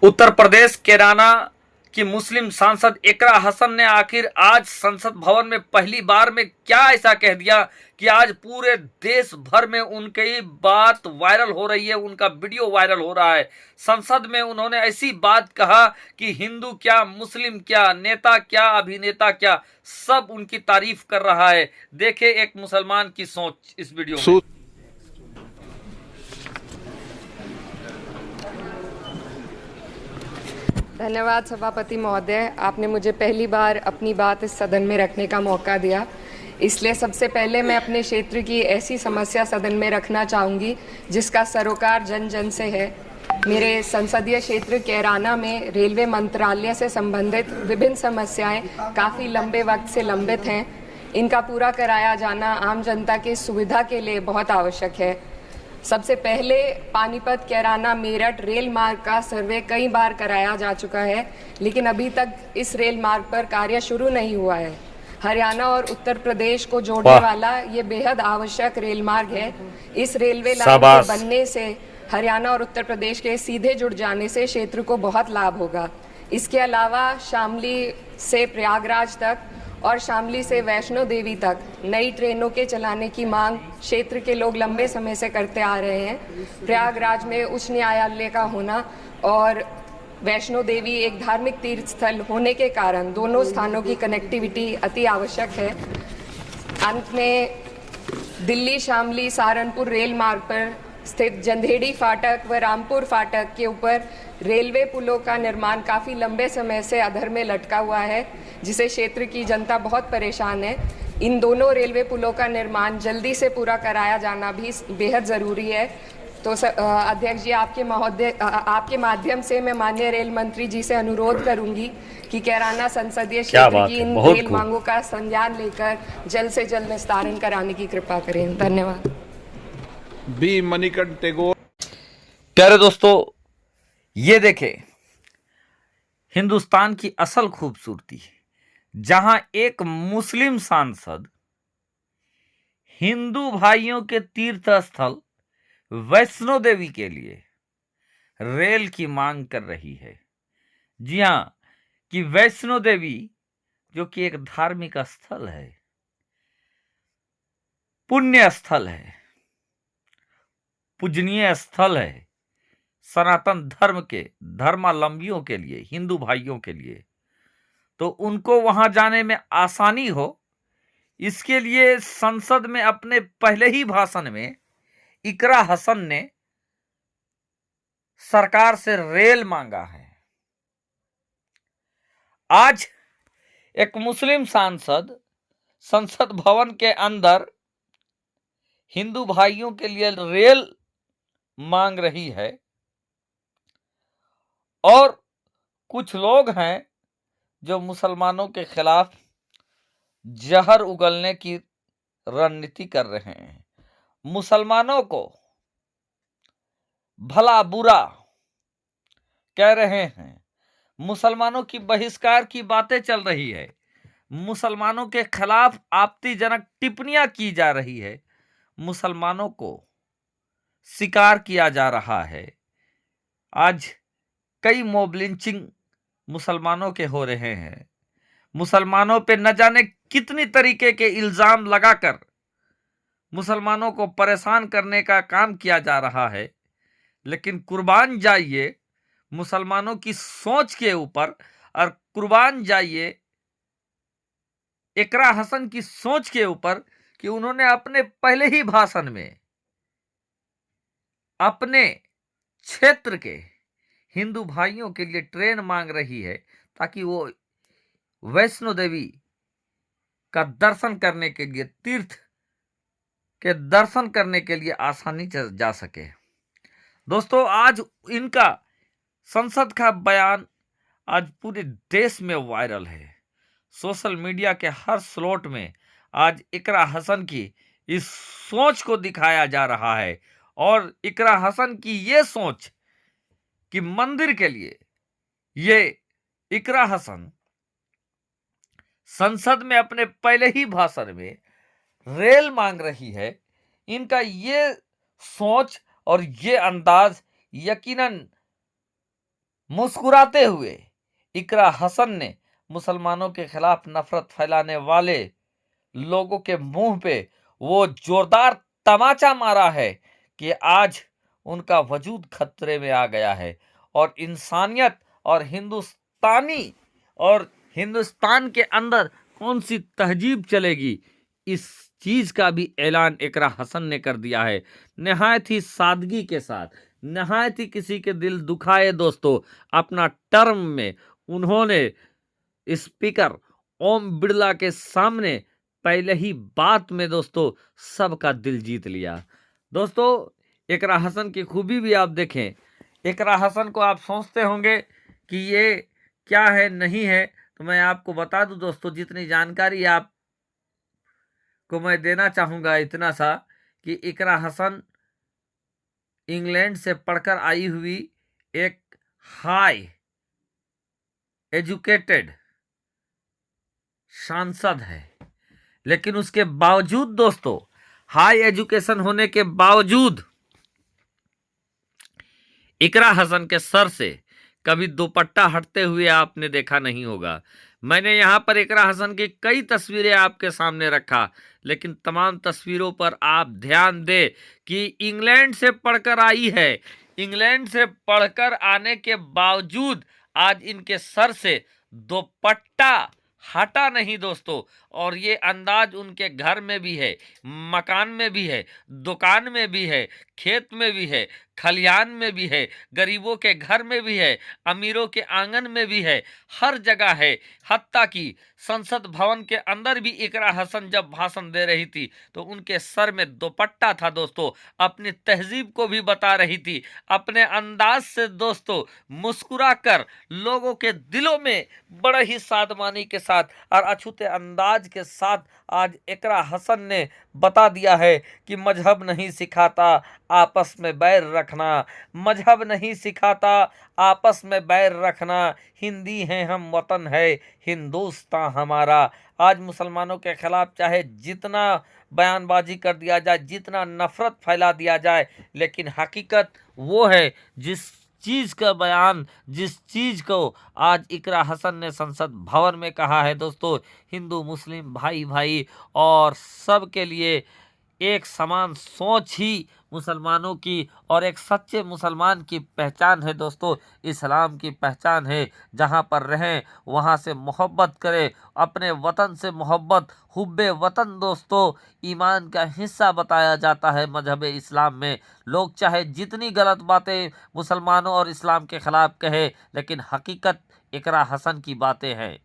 उत्तर प्रदेश कैराना की मुस्लिम सांसद इकरा हसन ने आखिर आज संसद भवन में पहली बार में क्या ऐसा कह दिया कि आज पूरे देश भर में उनकी बात वायरल हो रही है, उनका वीडियो वायरल हो रहा है। संसद में उन्होंने ऐसी बात कहा कि हिंदू क्या, मुस्लिम क्या, नेता क्या, अभिनेता क्या, सब उनकी तारीफ कर रहा है। देखे एक मुसलमान की सोच इस वीडियो में। धन्यवाद सभापति महोदय, आपने मुझे पहली बार अपनी बात इस सदन में रखने का मौका दिया। इसलिए सबसे पहले मैं अपने क्षेत्र की ऐसी समस्या सदन में रखना चाहूँगी जिसका सरोकार जन जन से है। मेरे संसदीय क्षेत्र कैराना में रेलवे मंत्रालय से संबंधित विभिन्न समस्याएं काफ़ी लंबे वक्त से लंबित हैं। इनका पूरा कराया जाना आम जनता की सुविधा के लिए बहुत आवश्यक है। सबसे पहले पानीपत कैराना मेरठ रेल मार्ग का सर्वे कई बार कराया जा चुका है, लेकिन अभी तक इस रेल मार्ग पर कार्य शुरू नहीं हुआ है। हरियाणा और उत्तर प्रदेश को जोड़ने वाला ये बेहद आवश्यक रेल मार्ग है। इस रेलवे लाइन के बनने से हरियाणा और उत्तर प्रदेश के सीधे जुड़ जाने से क्षेत्र को बहुत लाभ होगा। इसके अलावा शामली से प्रयागराज तक और शामली से वैष्णो देवी तक नई ट्रेनों के चलाने की मांग क्षेत्र के लोग लंबे समय से करते आ रहे हैं। प्रयागराज में उच्च न्यायालय का होना और वैष्णो देवी एक धार्मिक तीर्थ स्थल होने के कारण दोनों स्थानों की कनेक्टिविटी अति आवश्यक है। अंत में दिल्ली शामली सहारनपुर रेल मार्ग पर स्थित जंधेड़ी फाटक व रामपुर फाटक के ऊपर रेलवे पुलों का निर्माण काफ़ी लंबे समय से अधर में लटका हुआ है, जिसे क्षेत्र की जनता बहुत परेशान है। इन दोनों रेलवे पुलों का निर्माण जल्दी से पूरा कराया जाना भी बेहद ज़रूरी है। तो अध्यक्ष जी, आपके माध्यम से मैं माननीय रेल मंत्री जी से अनुरोध करूंगी कि कैराना संसदीय क्षेत्र की इन रेल मांगों का संज्ञान लेकर जल्द से जल्द निस्तारण कराने की कृपा करें। धन्यवाद। बी मणिकंठ टेगोर। प्यारे दोस्तों, ये देखें हिंदुस्तान की असल खूबसूरती, जहां एक मुस्लिम सांसद हिंदू भाइयों के तीर्थ स्थल वैष्णो देवी के लिए रेल की मांग कर रही है। जी हां, कि वैष्णो देवी जो कि एक धार्मिक स्थल है, पुण्य स्थल है, पूजनीय स्थल है सनातन धर्म के धर्मावलंबियों के लिए, हिंदू भाइयों के लिए, तो उनको वहां जाने में आसानी हो, इसके लिए संसद में अपने पहले ही भाषण में इकरा हसन ने सरकार से रेल मांगा है। आज एक मुस्लिम सांसद संसद भवन के अंदर हिंदू भाइयों के लिए रेल मांग रही है, और कुछ लोग हैं जो मुसलमानों के खिलाफ जहर उगलने की रणनीति कर रहे हैं। मुसलमानों को भला बुरा कह रहे हैं, मुसलमानों की बहिष्कार की बातें चल रही है, मुसलमानों के खिलाफ आपत्तिजनक टिप्पणियां की जा रही है, मुसलमानों को शिकार किया जा रहा है। आज कई मॉब लिंचिंग मुसलमानों के हो रहे हैं, मुसलमानों पे न जाने कितनी तरीके के इल्जाम लगाकर मुसलमानों को परेशान करने का काम किया जा रहा है। लेकिन कुर्बान जाइए मुसलमानों की सोच के ऊपर, और कुर्बान जाइए इकरा हसन की सोच के ऊपर कि उन्होंने अपने पहले ही भाषण में अपने क्षेत्र के हिंदू भाइयों के लिए ट्रेन मांग रही है, ताकि वो वैष्णो देवी का दर्शन करने के लिए, तीर्थ के दर्शन करने के लिए आसानी जा सके। दोस्तों, आज इनका संसद का बयान आज पूरे देश में वायरल है। सोशल मीडिया के हर स्लॉट में आज इकरा हसन की इस सोच को दिखाया जा रहा है, और इकरा हसन की ये सोच कि मंदिर के लिए ये इकरा हसन संसद में अपने पहले ही भाषण में रेल मांग रही है, इनका ये सोच और ये अंदाज यकीनन मुस्कुराते हुए इकरा हसन ने मुसलमानों के खिलाफ नफरत फैलाने वाले लोगों के मुंह पे वो जोरदार तमाचा मारा है कि आज उनका वजूद खतरे में आ गया है और इंसानियत और हिंदुस्तान के अंदर कौन सी तहजीब चलेगी, इस चीज का भी ऐलान इकरा हसन ने कर दिया है। निहायत ही सादगी के साथ, निहायत ही किसी के दिल दुखाए दोस्तों, अपना टर्म में उन्होंने स्पीकर ओम बिरला के सामने पहले ही बात में दोस्तों सबका दिल जीत लिया। दोस्तों इकरा हसन की खूबी भी आप देखें। इकरा हसन को आप सोचते होंगे कि ये क्या है नहीं है, तो मैं आपको बता दूं दोस्तों, जितनी जानकारी आप को मैं देना चाहूंगा इतना सा कि इकरा हसन इंग्लैंड से पढ़कर आई हुई एक हाई एजुकेटेड सांसद है, लेकिन उसके बावजूद दोस्तों, हाई एजुकेशन होने के बावजूद इकरा हसन के सर से कभी दुपट्टा हटते हुए आपने देखा नहीं होगा। मैंने यहां पर इकरा हसन की कई तस्वीरें आपके सामने रखा, लेकिन तमाम तस्वीरों पर आप ध्यान दें कि इंग्लैंड से पढ़कर आई है। इंग्लैंड से पढ़कर आने के बावजूद आज इनके सर से दुपट्टा हटा नहीं दोस्तों, और ये अंदाज उनके घर में भी है, मकान में भी है, दुकान में भी है, खेत में भी है, खलिहान में भी है, गरीबों के घर में भी है, अमीरों के आंगन में भी है, हर जगह है। हत्ता कि संसद भवन के अंदर भी इकरा हसन जब भाषण दे रही थी तो उनके सर में दुपट्टा था दोस्तों, अपनी तहजीब को भी बता रही थी, अपने अंदाज से दोस्तों मुस्कुरा कर लोगों के दिलों में बड़े ही सादमानी के साथ और अछूते अंदाज के साथ आज इकरा हसन ने बता दिया है कि मजहब नहीं सिखाता आपस में बैर रखना, मजहब नहीं सिखाता आपस में बैर रखना, हिंदी हैं हम, वतन है हिंदुस्तान हमारा। आज मुसलमानों के खिलाफ चाहे जितना बयानबाजी कर दिया जाए, जितना नफरत फैला दिया जाए, लेकिन हकीकत वो है जिस चीज का बयान, जिस चीज को आज इकरा हसन ने संसद भवन में कहा है दोस्तों, हिंदू मुस्लिम भाई भाई और सब के लिए एक समान सोच ही मुसलमानों की और एक सच्चे मुसलमान की पहचान है दोस्तों, इस्लाम की पहचान है। जहाँ पर रहें वहाँ से मोहब्बत करें, अपने वतन से मोहब्बत, हुब्बे वतन दोस्तों ईमान का हिस्सा बताया जाता है मजहब इस्लाम में। लोग चाहे जितनी गलत बातें मुसलमानों और इस्लाम के खिलाफ कहे, लेकिन हकीकत इकरा हसन की बातें हैं।